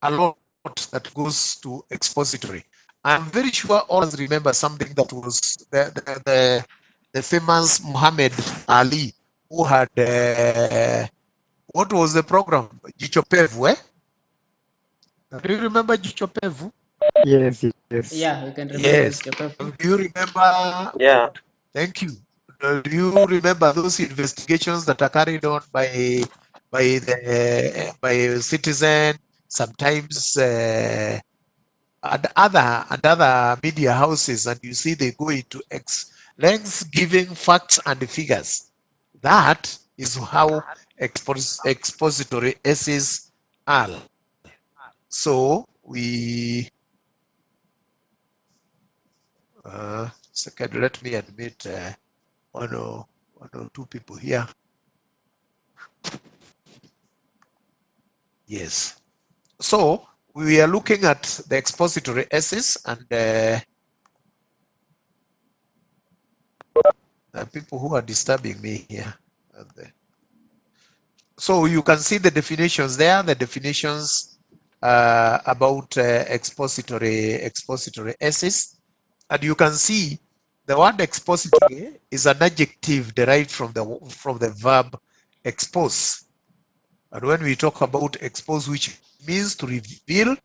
a lot that goes to expository. I'm very sure all of us remember something that was the famous Muhammad Ali, who had what was the program? Jicho Pevu, eh? Do you remember Jicho Pevu? Yes, yes. Yeah, you can remember Yes. Jacob. Do you remember? Yeah. Thank you. Do you remember those investigations that are carried on by citizen, sometimes and other media houses, and you see they go into lengths giving facts and figures. That is how expository essays are. So we second, let me admit one or two people here. Yes. So we are looking at the expository essays, and people who are disturbing me here. So you can see the definitions there, the definitions about expository essays, and you can see the word expository is an adjective derived from the verb expose. And when we talk about expose, which means to reveal,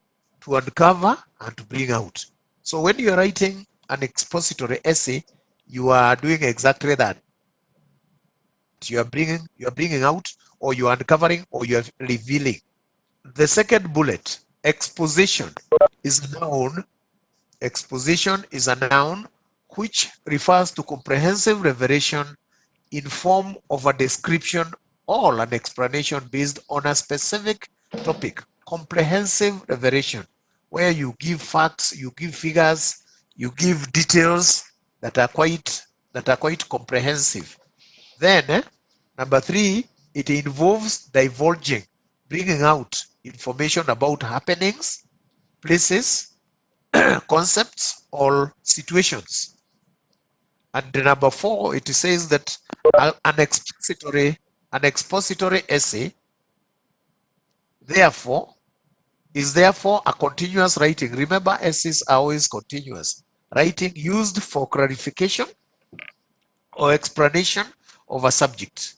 to uncover, and to bring out. So when you're writing an expository essay, you are doing exactly that. You are bringing out, or you are uncovering, or you are revealing. The second bullet, exposition, is a noun. Exposition is a noun which refers to comprehensive revelation in form of a description or an explanation based on a specific topic. Comprehensive revelation, where you give facts, you give figures, you give details that are quite comprehensive. Then number 3, it involves divulging, bringing out information about happenings, places, concepts, or situations. And number 4, it says that an expository essay is therefore a continuous writing. Remember, essays are always continuous writing used for clarification or explanation of a subject.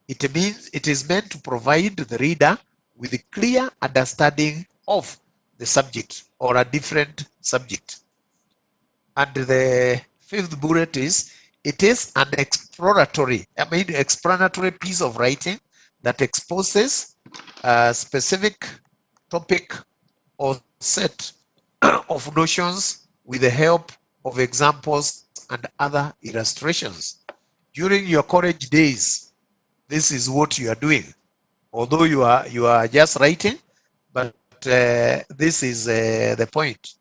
It means it is meant to provide the reader with a clear understanding of the subject or a different subject. And the fifth bullet is, it is an explanatory piece of writing that exposes a specific topic or set of notions with the help of examples and other illustrations. During your college days, this is what you are doing. Although you are just writing, but this is the point.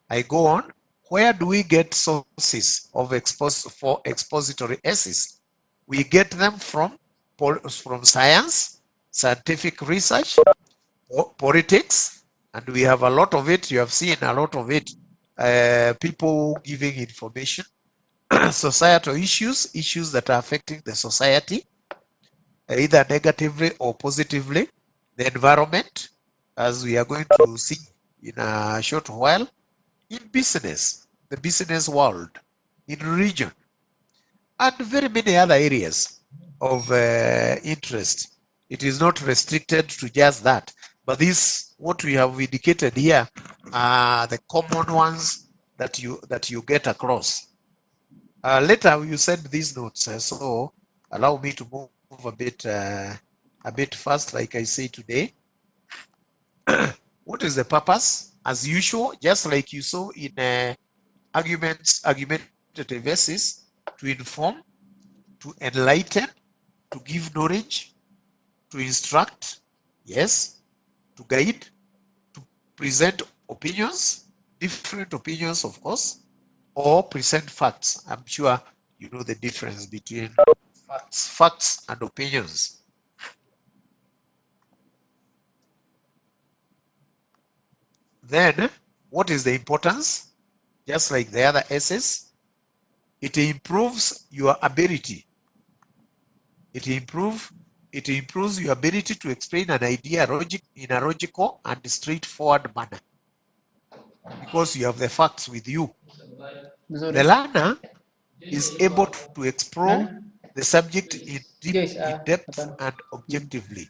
I go on. Where do we get sources of expository essays? We get them from science, scientific research, politics, and we have a lot of it. You have seen a lot of it. People giving information, societal issues that are affecting the society, either negatively or positively, the environment, as we are going to see in a short while, in business, the business world, in religion, and very many other areas of interest. It is not restricted to just that, but this, what we have indicated here, are the common ones that you get across. Later you send these notes, so allow me to move a bit fast, like I say today. What is the purpose? As usual, just like you saw in argumentative essays, to inform, to enlighten, to give knowledge, to instruct, yes, to guide, to present opinions, different opinions, of course, or present facts. I'm sure you know the difference between facts and opinions. Then, what is the importance? Just like the other essays, it improves your ability. It improves It improves your ability to explain an idea in a logical and straightforward manner because you have the facts with you. The learner is able to explore the subject in depth and objectively.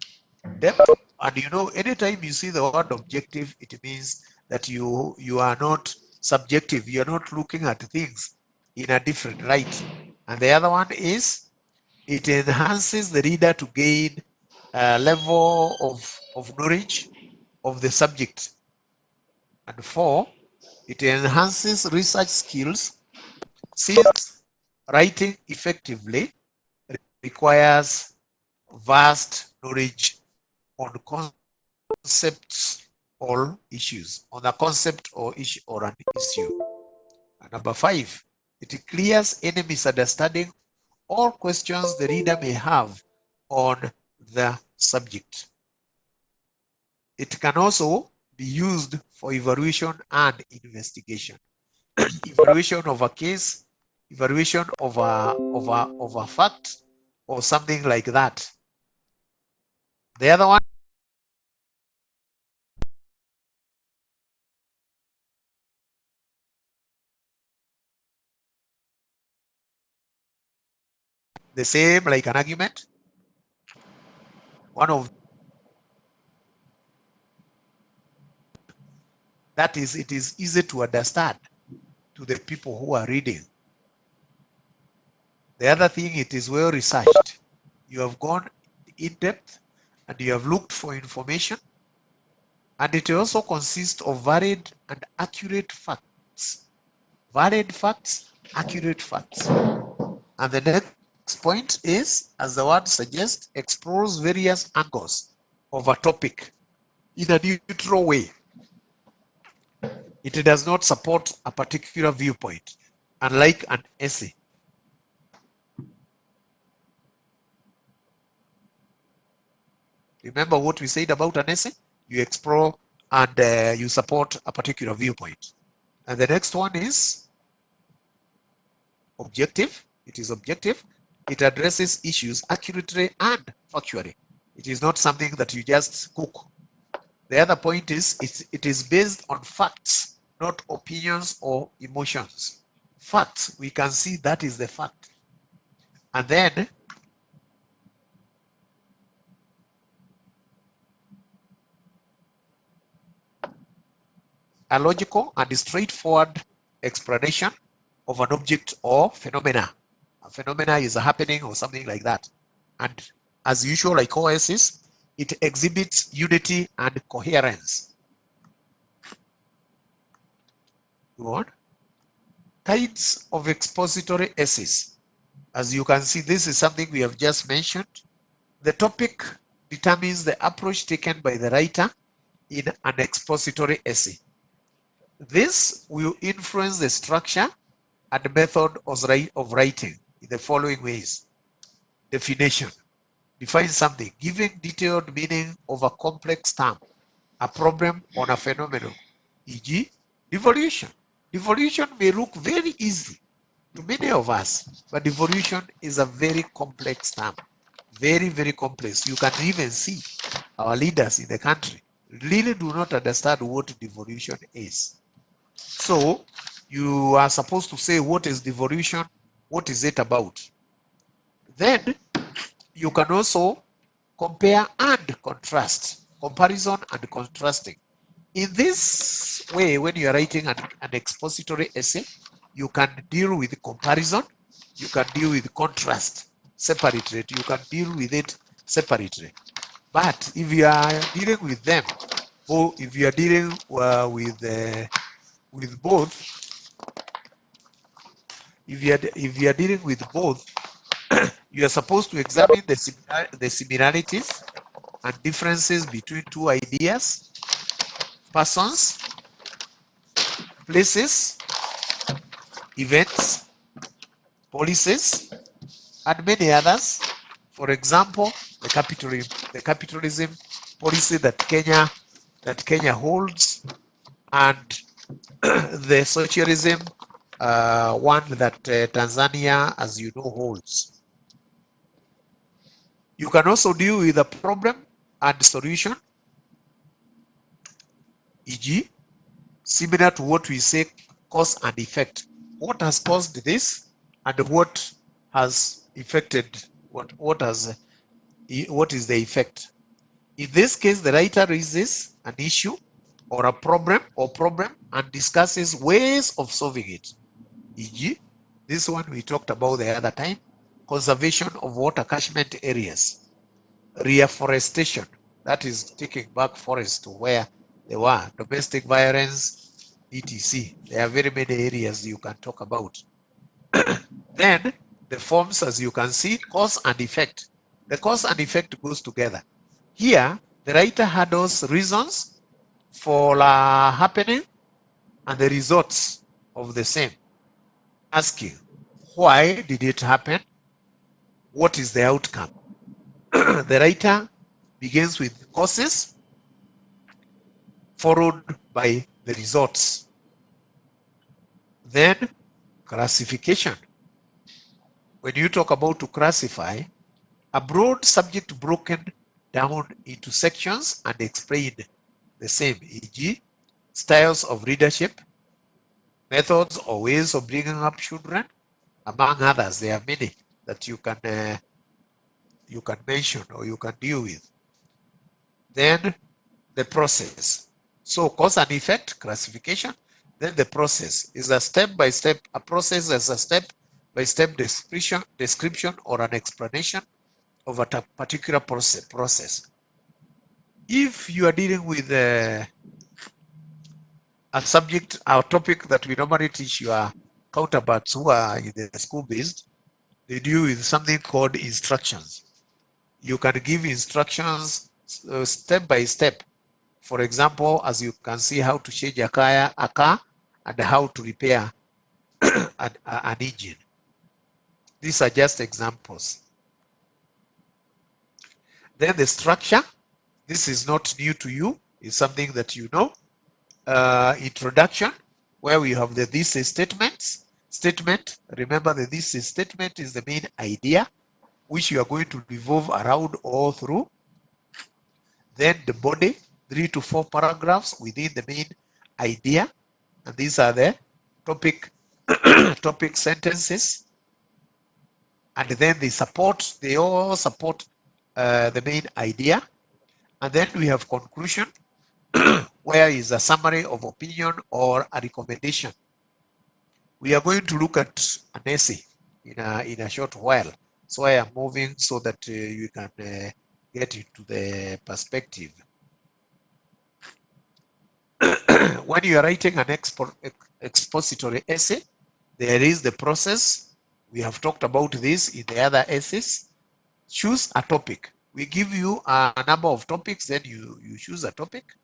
Depth, and you know, anytime you see the word objective, it means that you are not subjective. You are not looking at things in a different light. And the other one is it enhances the reader to gain a level of knowledge of the subject. And 4, it enhances research skills since writing effectively requires vast knowledge on concepts or issues, on a concept or issue or an issue. And number 5, it clears any misunderstanding or questions the reader may have on the subject. It can also be used for evaluation and investigation. Evaluation of a case, evaluation of a fact, or something like that. The other one, the same like an argument. One of that is, it is easy to understand to the people who are reading. The other thing, it is well researched. You have gone in depth and you have looked for information, and it also consists of varied and accurate facts. Varied facts, accurate facts. And the next point is, as the word suggests, explores various angles of a topic in a neutral way. It does not support a particular viewpoint, unlike an essay. Remember what we said about an essay? You explore and you support a particular viewpoint. And the next one is objective. It is objective. It addresses issues accurately and factually. It is not something that you just cook. The other point is it is based on facts, not opinions or emotions. Facts, we can see that is the fact. And then a logical and straightforward explanation of an object or phenomena. A phenomena is a happening or something like that. And as usual, like OSs, it exhibits unity and coherence. Go on. Kinds of expository essays. As you can see, this is something we have just mentioned. The topic determines the approach taken by the writer in an expository essay. This will influence the structure and method of writing in the following ways. Definition. Define something, giving detailed meaning of a complex term, a problem, or a phenomenon, e.g., devolution. Devolution may look very easy to many of us, but devolution is a very complex term. Very, very complex. You can even see our leaders in the country really do not understand what devolution is. So you are supposed to say, what is devolution? What is it about? Then you can also compare and contrast, comparison and contrasting. In this way, when you are writing an expository essay, you can deal with comparison, you can deal with contrast separately, you can deal with it separately. But if you are dealing with them, or if you are dealing with both, if you are dealing with both, you are supposed to examine the similarities and differences between two ideas, persons, places, events, policies, and many others. For example, the capitalism policy that Kenya holds, and the socialism one that Tanzania, as you know, holds. You can also deal with a problem and solution, e.g., similar to what we say cause and effect. What has caused this and what has affected what is the effect? In this case, the writer raises an issue or a problem and discusses ways of solving it. E.g., this one we talked about the other time, conservation of water catchment areas, reforestation, that is taking back forests to where they were, domestic violence, etc. There are very many areas you can talk about. Then the forms, as you can see, cause and effect. The cause and effect goes together. Here, the writer handles reasons for happening and the results of the same, asking, why did it happen? What is the outcome? The writer begins with causes, followed by the results. Then classification. When you talk about to classify, a broad subject broken down into sections and explained the same, e.g., styles of leadership, methods or ways of bringing up children, among others. There are many that you can mention or you can deal with. Then the process. So cause and effect, classification. Then the process is a step-by-step, a process as a step-by-step description or an explanation of a particular process. If you are dealing with a subject or topic that we normally teach your counterparts who are in the school-based, they deal with something called instructions. You can give instructions step by step. For example, as you can see, how to change a car and how to repair an engine. These are just examples. Then the structure. This is not new to you. It's something that you know. Introduction, where we have the thesis statement. Remember, the thesis statement is the main idea which you are going to revolve around all through. Then the body, 3 to 4 paragraphs within the main idea, and these are the topic topic sentences. And then they all support the main idea. And then we have conclusion, where is a summary of opinion or a recommendation. We are going to look at an essay in a short while. So I am moving so that you can get into the perspective. When you are writing an expository essay, there is the process. We have talked about this in the other essays. Choose a topic. We give you a number of topics, then you choose a topic.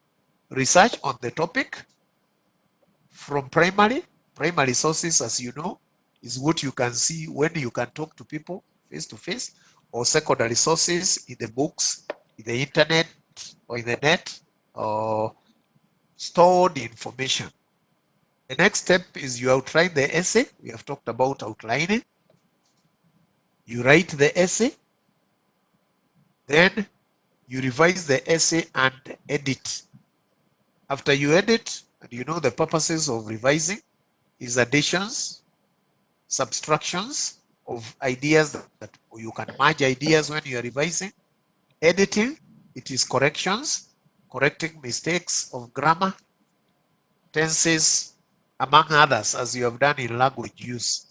Research on the topic from primary sources, as you know, is what you can see when you can talk to people face to face, or secondary sources in the books, in the internet, or in the net, or stored information. The next step is you outline the essay. We have talked about outlining. You write the essay, then you revise the essay and edit. After you edit, and you know the purposes of revising is additions, subtractions of ideas that you can merge ideas when you are revising. Editing, it is corrections, correcting mistakes of grammar, tenses, among others, as you have done in language use.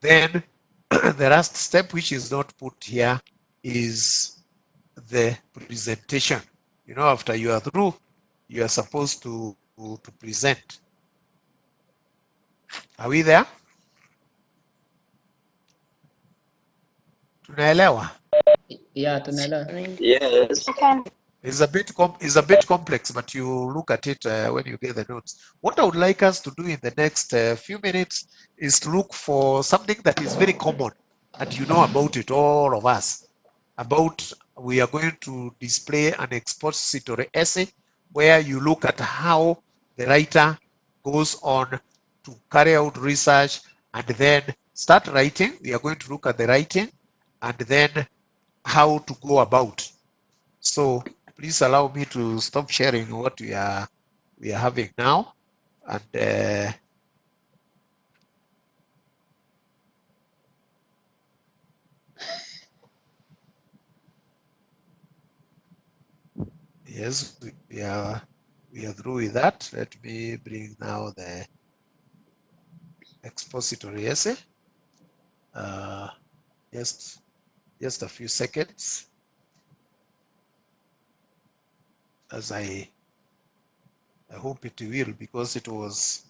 Then the last step, which is not put here, is the presentation. You know, after you are through, you are supposed to present. Are we there? Tunaelewa? Yeah, tunaelewa. Yes. It's a bit complex, but you look at it when you get the notes. What I would like us to do in the next few minutes is to look for something that is very common, and you know about it, all of us. We are going to display an expository essay where you look at how the writer goes on to carry out research and then start writing. We are going to look at the writing and then how to go about. So please allow me to stop sharing what we are having now, and yes, we are through with that. Let me bring now the expository essay. Just a few seconds, as I hope it will, because it was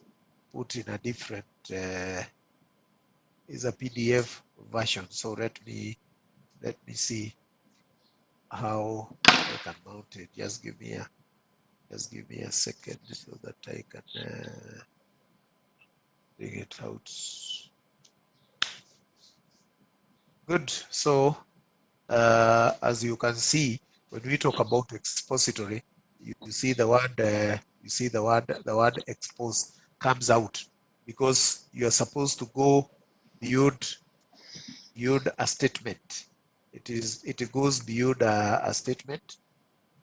put in a different is a PDF version. So let me see how I can mount it. Just give me a second so that I can bring it out. Good. So as you can see, when we talk about expository, you see the word expose comes out, because you are supposed to go beyond a statement. It goes beyond a statement.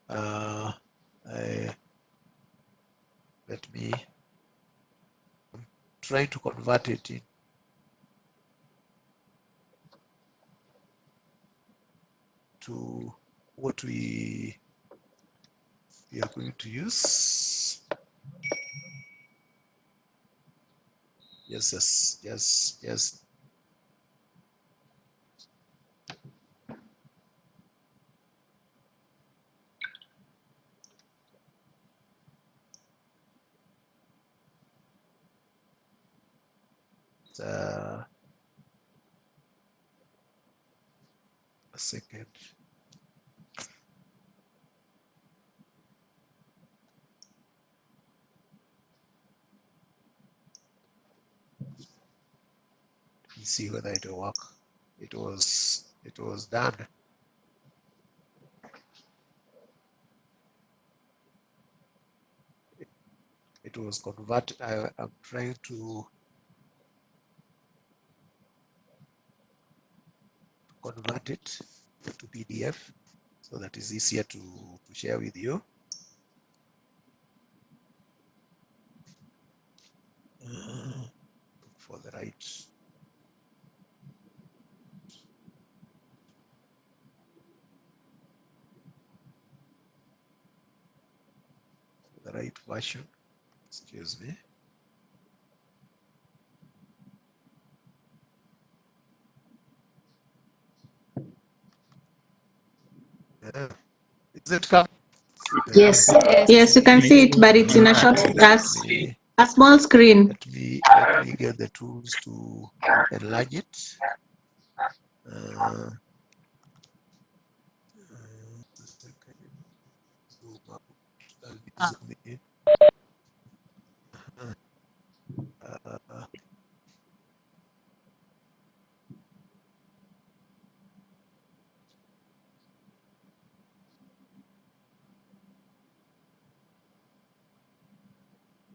Let me try to convert it into what we are going to use. Yes. A second. Let's see whether it will work. It was done. It was converted. I'm trying to convert it to PDF so that is easier to share with you. For the right version. Excuse me. Is it coming? Yes, yes, you can see it, but it's in a short, a small screen. Let me get the tools to enlarge it. Zoom in.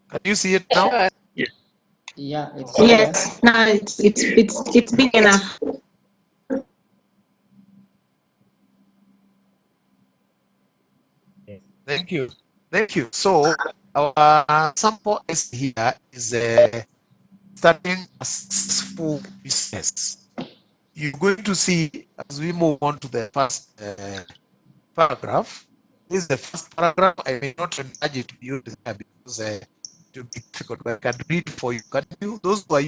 Can you see it now? Yeah, it's Yes, now it's big enough. Thank you. So our sample essay here is starting a successful business. You're going to see as we move on to the first paragraph. This is the first paragraph. I may not enlarge it beyond there because it will be difficult, but I can read for you. Can you, those who are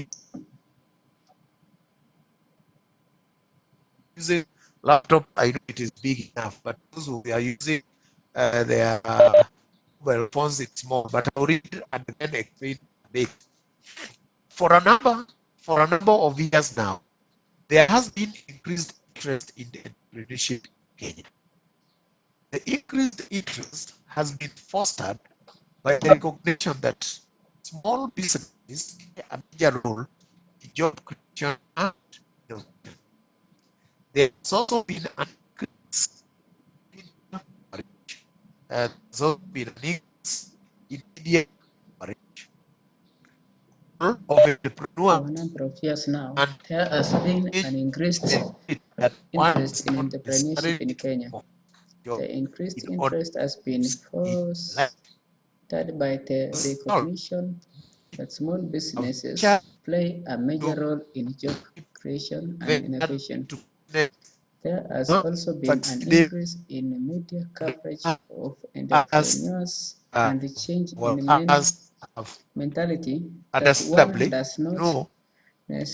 using laptop, I know it is big enough, but those who are using their mobile phones, it's small. But I'll read and then explain a bit. For a number of years now, there has been increased interest in entrepreneurship in Kenya. The increased interest has been fostered by the recognition that small businesses play a major role in job creation and innovation. There has also been an increase in coverage. There's also been an increase in media coverage of entrepreneurs for a number of years now. and There has been an increased that interest one's in not entrepreneurship in necessarily Kenya. for job The increased in order interest has been to fostered by the solve recognition that small a businesses child play a major to role in job creation and venture innovation. into business, There has not also been an succeeded increase in media coverage of as entrepreneurs and the change well in as have mentality that one understandably does not know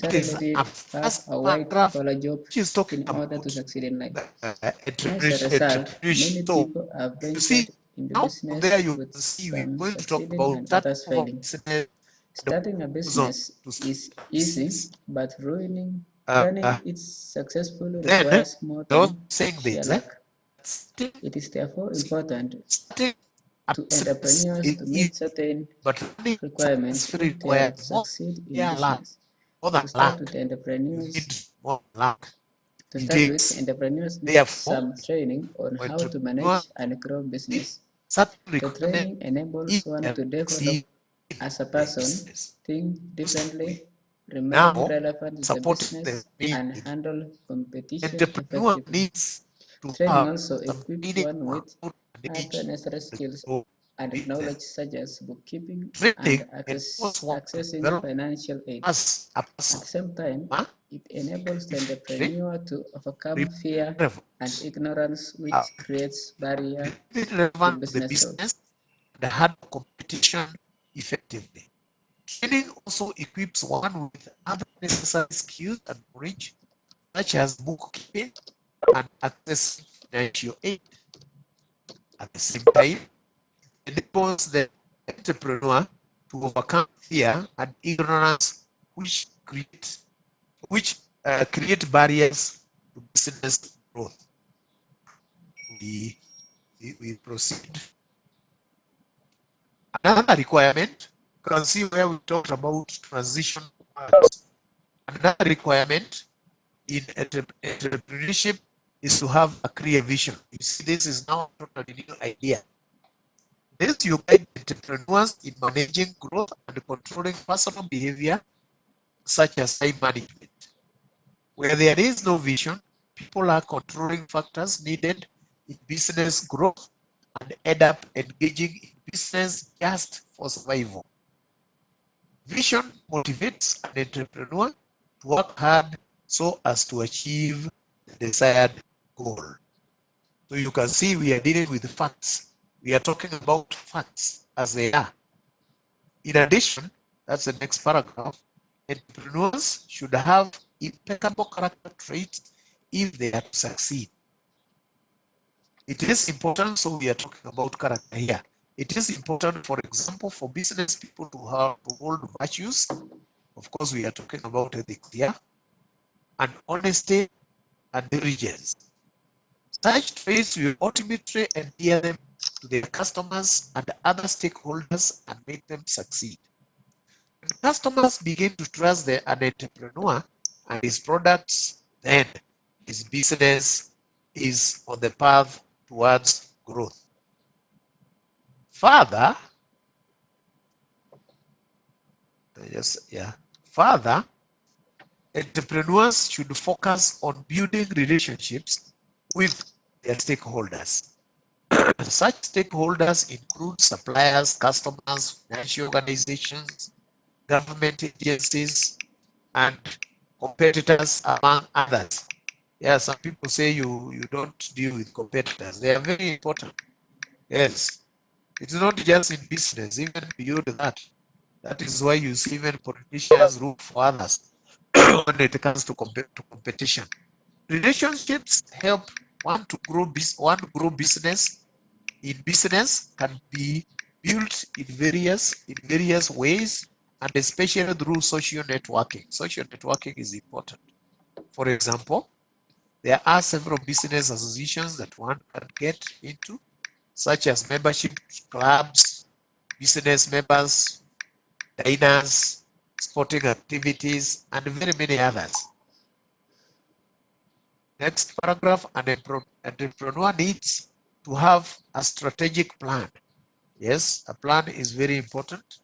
it is necessarily a need to have first a paragraph white-collar job which is talking in order to about succeed in life. As a result, many entrepreneurship. So people have you ventured see, into now from there business you with can see we're some going to talk succeeding about and starting others off a failing. business and Starting a goes on business to start is a easy, business. but running it successfully Then requires more I was than saying sheer this, luck. starting, It is therefore see, important starting a to business entrepreneurs is to easy, meet certain but running requirements successfully if they are to requires more succeed in than luck, business. more To than start with, luck. the You entrepreneurs need more luck. To It start with, takes, entrepreneurs need therefore, some training on for how to entrepreneur manage and grow need business. certain The requirement training enables if one they to develop succeed as a in the person, business. think We differently, remain now relevant to the support the business, and meaning. handle competition Entrepreneur effectively. needs to Training have also some equips meaning one on with how to other manage necessary skills the and business. knowledge such as bookkeeping and Training enables one to accessing develop financial aid. as a At person the same time, it enables the efficiently, entrepreneur to overcome remain fear and relevant, ignorance, which creates barrier remain to relevant to the business growth. business and handle competition effectively. Training also equips one with other necessary skills and knowledge, such as bookkeeping and accessing financial aid. At the same time, it enables the entrepreneur to overcome fear and ignorance, which create barriers to business growth. We proceed. Another requirement, you can see where we talked about transition words. Another requirement in entrepreneurship is to have a clear vision. You see, this is now a totally new idea. This you guide entrepreneurs in managing growth and controlling personal behavior, such as time management. Where there is no vision, people are controlling factors needed in business growth and end up engaging in business just for survival. Vision motivates an entrepreneur to work hard so as to achieve the desired goal. So you can see we are dealing with facts. We are talking about facts as they are. In addition, that's the next paragraph, entrepreneurs should have impeccable character traits if they are to succeed. It is important, so we are talking about character here. It is important, for example, for business people to hold virtues. Of course, we are talking about ethics here, and honesty and diligence. Such traits will ultimately endear them to their customers and other stakeholders and make them succeed. When customers begin to trust an entrepreneur and his products, then his business is on the path towards growth. Further, further, entrepreneurs should focus on building relationships with their stakeholders. Such stakeholders include suppliers, customers, financial organizations, government agencies, and competitors, among others. Yeah, some people say you don't deal with competitors. They are very important. Yes, it's not just in business, even beyond that. That is why you see even politicians root for others when it comes to competition. Relationships help one to grow business. In business can be built in various ways, and especially through social networking. Social networking is important. For example, there are several business associations that one can get into, such as membership clubs, business members, diners, sporting activities, and very many others. Next paragraph, an entrepreneur needs to have a strategic plan. Yes, a plan is very important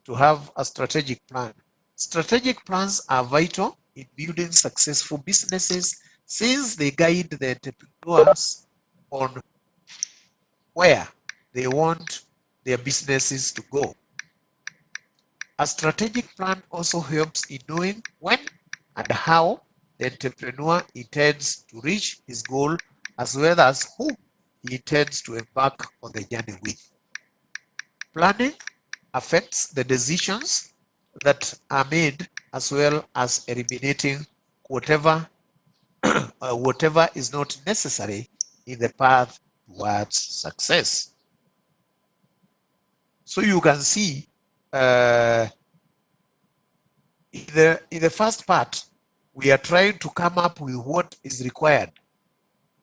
to have a strategic plan. Strategic plans are vital in building successful businesses since they guide the entrepreneurs on where they want their businesses to go. A strategic plan also helps in knowing when and how the entrepreneur intends to reach his goal, as well as who he intends to embark on the journey with. Planning affects the decisions that are made, as well as eliminating whatever whatever is not necessary in the path towards success. So you can see in the first part, we are trying to come up with what is required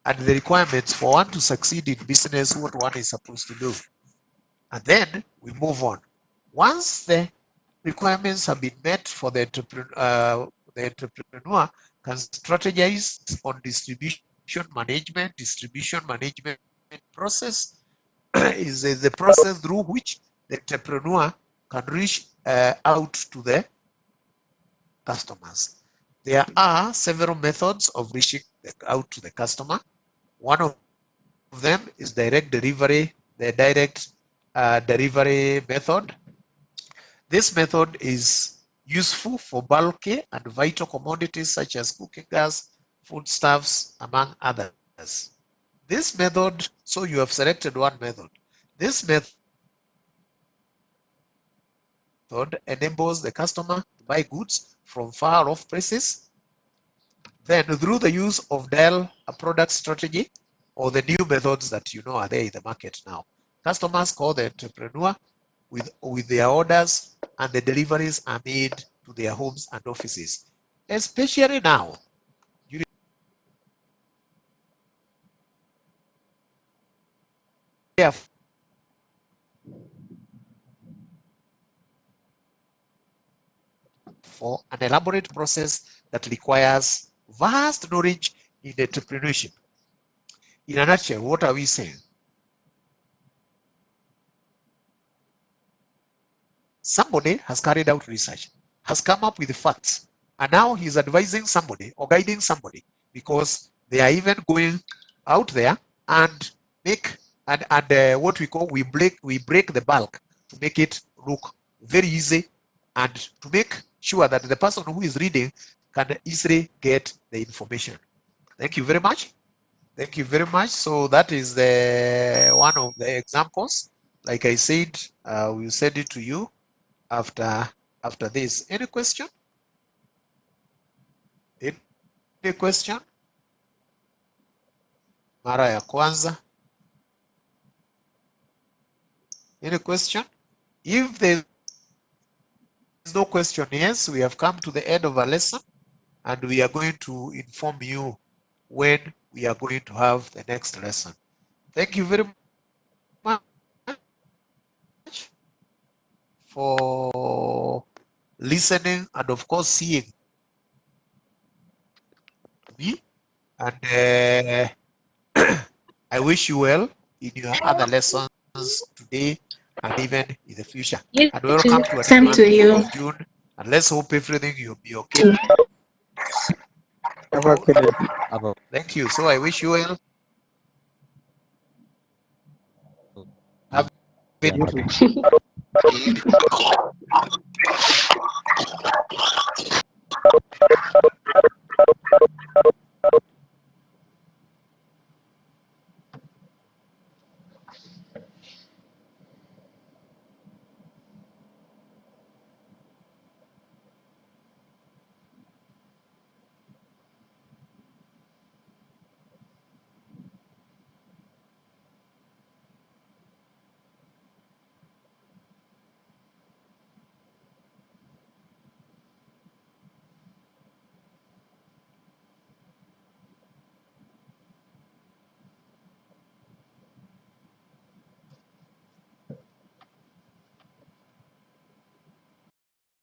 and the requirements for one to succeed in business, what one is supposed to do. And then we move on. Once the requirements have been met for the entrepreneur can strategize on distribution management. Distribution management process is the process through which the entrepreneur can reach out to the customers. There are several methods of reaching out to the customer. One of them is direct delivery, the direct delivery method. This method is useful for bulky and vital commodities such as cooking gas, foodstuffs, among others. This method, so you have selected one method. This method enables the customer to buy goods from far off places. Then through the use of dial a product strategy or the new methods that you know are there in the market now, customers call the entrepreneur with their orders, and the deliveries are made to their homes and offices. Especially now, for an elaborate process that requires vast knowledge in entrepreneurship. In a nutshell, what are we saying? Somebody has carried out research, has come up with the facts, and now he's advising somebody or guiding somebody, because they are even going out there and make what we call we break the bulk to make it look very easy, and to make sure that the person who is reading can easily get the information. Thank you very much. Thank you very much. So that is the one of the examples. Like I said, we'll send it to you after this. Any question? Any question? Mara ya kwanza. Any question? If there is no question, yes, we have come to the end of our lesson, and we are going to inform you when we are going to have the next lesson. Thank you very much for listening and of course seeing me, and I wish you well in your other lessons today and even in the future. Yes, and welcome to same to you. of June, and let's hope everything will be okay. Have a good day. Thank you. So I wish you well. Have You too.